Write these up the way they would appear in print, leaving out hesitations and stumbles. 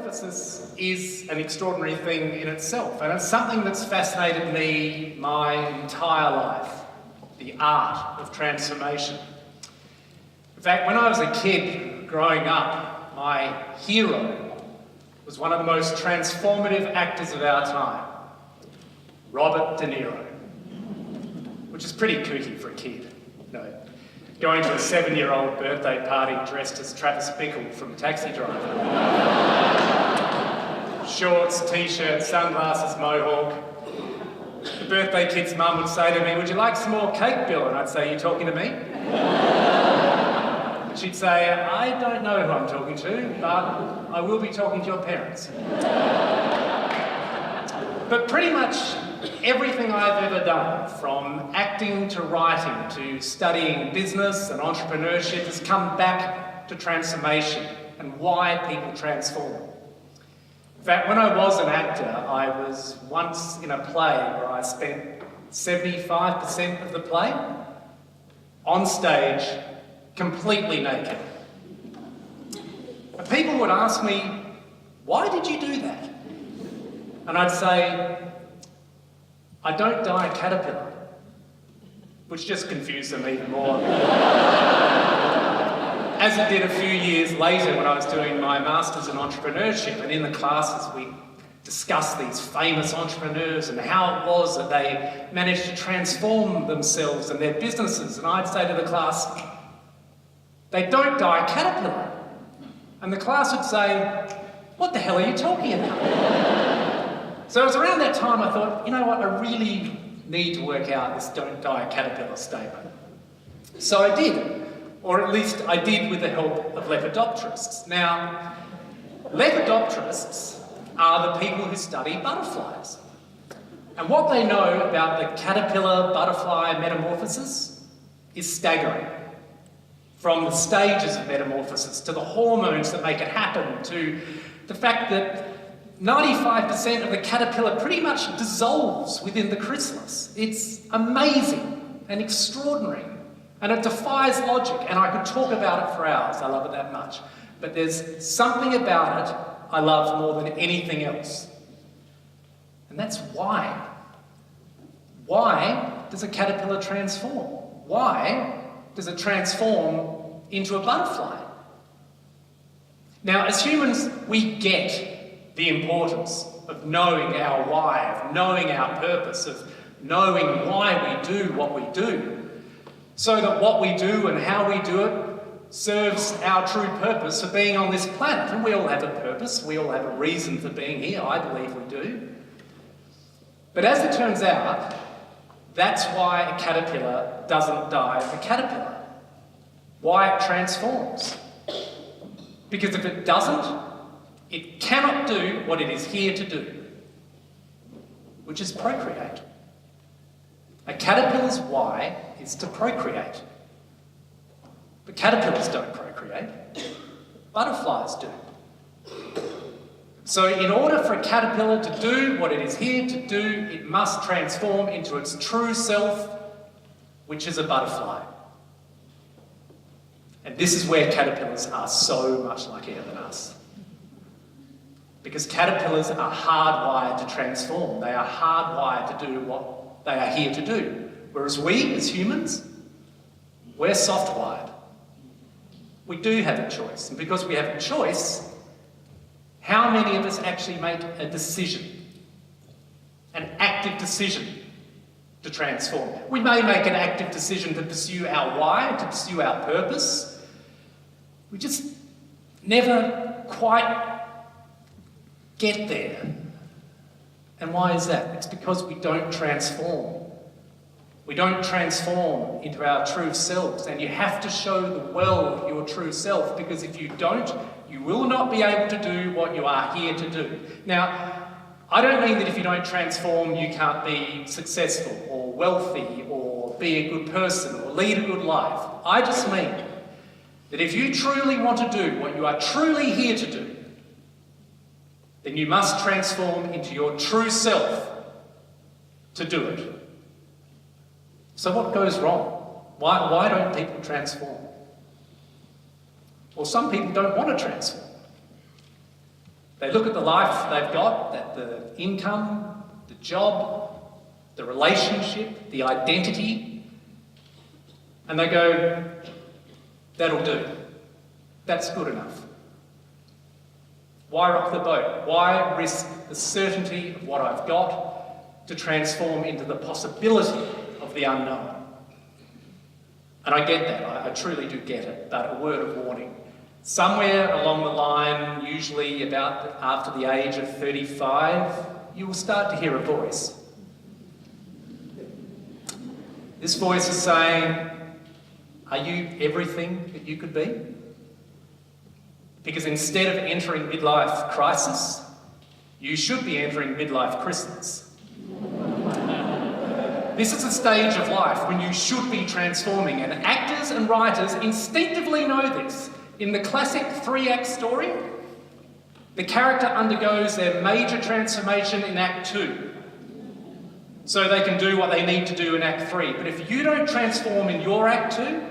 metamorphosis is an extraordinary thing in itself, and it's something that's fascinated me my entire life, the art of transformation. In fact, when I was a kid growing up, my hero was one of the most transformative actors of our time, Robert De Niro, which is pretty kooky for a kid, you know, going to a 7-year-old birthday party dressed as Travis Bickle from Taxi Driver. Shorts, t-shirt, sunglasses, mohawk. The birthday kid's mum would say to me, "Would you like some more cake, Bill?" And I'd say, "You talking to me?" She'd say, "I don't know who I'm talking to, but I will be talking to your parents." But pretty much everything I've ever done, from acting to writing to studying business and entrepreneurship, has come back to transformation and why people transform. In fact, when I was an actor, I was once in a play where I spent 75% of the play on stage, completely naked. And people would ask me, "Why did you do that?" And I'd say, "I don't dye a caterpillar," which just confused them even more. As it did a few years later when I was doing my Masters in Entrepreneurship, and in the classes we discussed these famous entrepreneurs and how it was that they managed to transform themselves and their businesses. And I'd say to the class, "They don't dye a caterpillar." And the class would say, "What the hell are you talking about?" So it was around that time I thought, you know what, I really need to work out this "don't die a caterpillar" statement. So I did, or at least I did with the help of lepidopterists. Now, lepidopterists are the people who study butterflies. And what they know about the caterpillar-butterfly metamorphosis is staggering. From the stages of metamorphosis, to the hormones that make it happen, to the fact that 95% of the caterpillar pretty much dissolves within the chrysalis. It's amazing and extraordinary, and it defies logic, and I could talk about it for hours. I love it that much. But there's something about it I love more than anything else. And that's why. Why does a caterpillar transform? Why does it transform into a butterfly? Now, as humans, we get the importance of knowing our why, of knowing our purpose, of knowing why we do what we do, so that what we do and how we do it serves our true purpose for being on this planet. And we all have a purpose, we all have a reason for being here, I believe we do. But as it turns out, that's why a caterpillar doesn't die a caterpillar. Why it transforms. Because if it doesn't, it cannot do what it is here to do, which is procreate. A caterpillar's why is to procreate. But caterpillars don't procreate. Butterflies do. So in order for a caterpillar to do what it is here to do, it must transform into its true self, which is a butterfly. And this is where caterpillars are so much luckier than us. Because caterpillars are hardwired to transform. They are hardwired to do what they are here to do. Whereas we, as humans, we're soft-wired. We do have a choice. And because we have a choice, how many of us actually make a decision? An active decision to transform. We may make an active decision to pursue our why, to pursue our purpose. We just never quite get there. And why is that? It's because we don't transform. We don't transform into our true selves, and you have to show the world your true self, because if you don't, you will not be able to do what you are here to do. Now, I don't mean that if you don't transform, you can't be successful or wealthy or be a good person or lead a good life. I just mean that if you truly want to do what you are truly here to do, then you must transform into your true self to do it. So what goes wrong? Why don't people transform? Well, some people don't want to transform. They look at the life they've got, that the income, the job, the relationship, the identity, and they go, that'll do. That's good enough. Why rock the boat? Why risk the certainty of what I've got to transform into the possibility of the unknown? And I get that, I truly do get it, but a word of warning. Somewhere along the line, usually about after the age of 35, you will start to hear a voice. This voice is saying, are you everything that you could be? Because instead of entering midlife crisis, you should be entering midlife Christmas. This is a stage of life when you should be transforming, and actors and writers instinctively know this. In the classic 3-act story, the character undergoes their major transformation in Act 2, so they can do what they need to do in Act 3. But if you don't transform in your Act 2,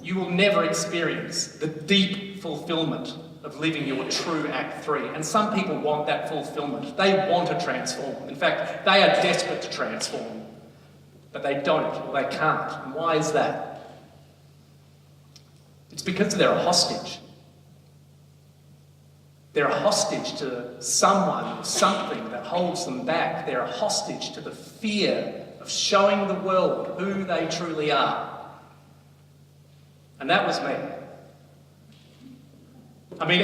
you will never experience the deep fulfilment of living your true Act 3. And some people want that fulfilment. They want to transform. In fact, they are desperate to transform, but they don't, or they can't. And why is that? It's because they're a hostage. They're a hostage to someone or something that holds them back. They're a hostage to the fear of showing the world who they truly are. And that was me. I mean,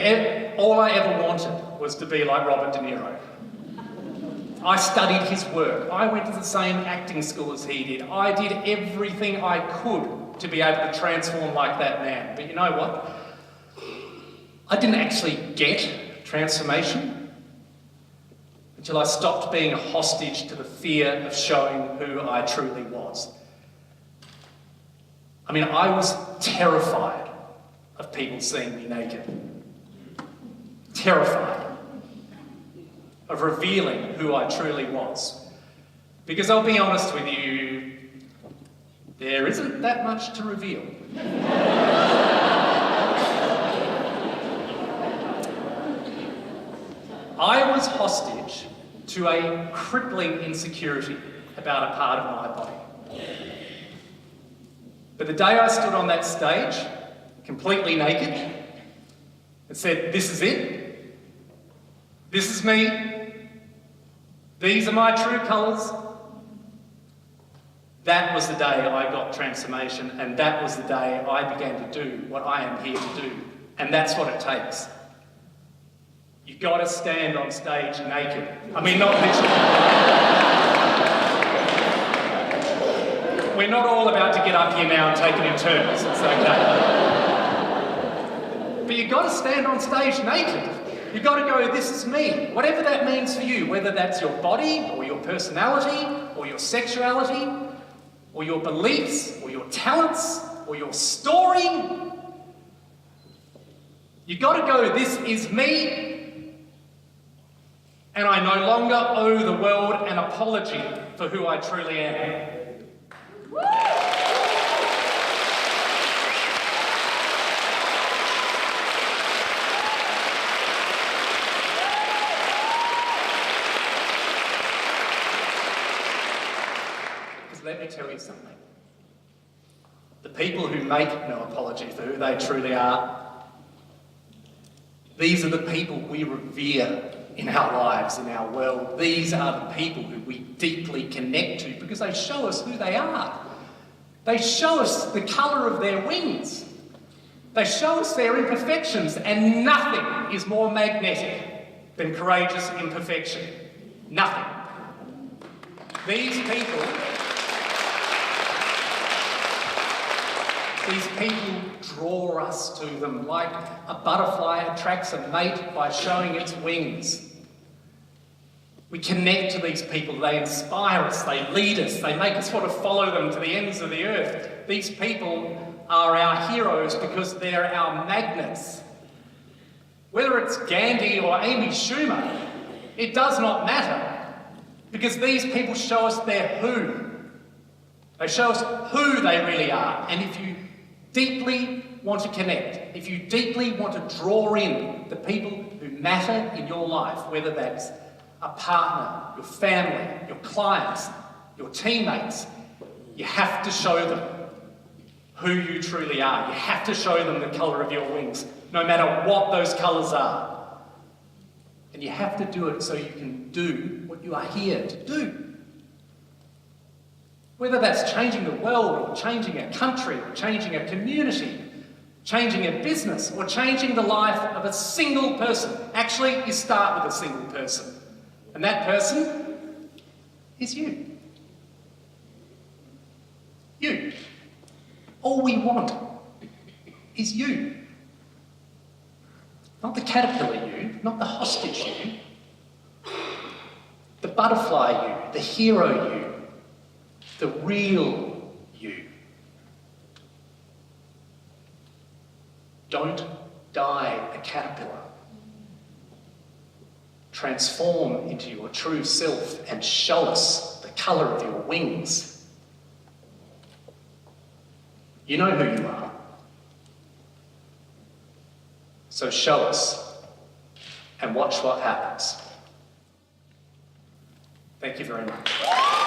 all I ever wanted was to be like Robert De Niro. I studied his work. I went to the same acting school as he did. I did everything I could to be able to transform like that man. But you know what? I didn't actually get transformation until I stopped being a hostage to the fear of showing who I truly was. I mean, I was terrified of people seeing me naked. Terrified of revealing who I truly was. Because I'll be honest with you, there isn't that much to reveal. I was hostage to a crippling insecurity about a part of my body. But the day I stood on that stage, completely naked, and said, this is it, this is me, these are my true colours, that was the day I got transformation, and that was the day I began to do what I am here to do. And that's what it takes. You've got to stand on stage naked. I mean, not literally. We're not all about to get up here now and take it in turns. It's okay. But you've got to stand on stage naked. You've got to go, this is me. Whatever that means for you, whether that's your body or your personality or your sexuality or your beliefs or your talents or your story. You've got to go, this is me. And I no longer owe the world an apology for who I truly am. Because let me tell you something. The people who make no apology for who they truly are, these are the people we revere in our lives, in our world. These are the people who we deeply connect to because they show us who they are. They show us the colour of their wings. They show us their imperfections, and nothing is more magnetic than courageous imperfection. Nothing. These people draw us to them like a butterfly attracts a mate by showing its wings. We connect to these people, they inspire us, they lead us, they make us want to follow them to the ends of the earth. These people are our heroes because they're our magnets. Whether it's Gandhi or Amy Schumer, it does not matter because these people show us their who. They show us who they really are. And if you deeply want to connect, if you deeply want to draw in the people who matter in your life, whether that's a partner, your family, your clients, your teammates, you have to show them who you truly are. You have to show them the colour of your wings, no matter what those colours are. And you have to do it so you can do what you are here to do. Whether that's changing the world, or changing a country, or changing a community, changing a business, or changing the life of a single person. Actually, you start with a single person. And that person is you. You. All we want is you. Not the caterpillar you, not the hostage you. The butterfly you, the hero you, the real you. Don't die a caterpillar. Transform into your true self and show us the colour of your wings. You know who you are. So show us and watch what happens. Thank you very much.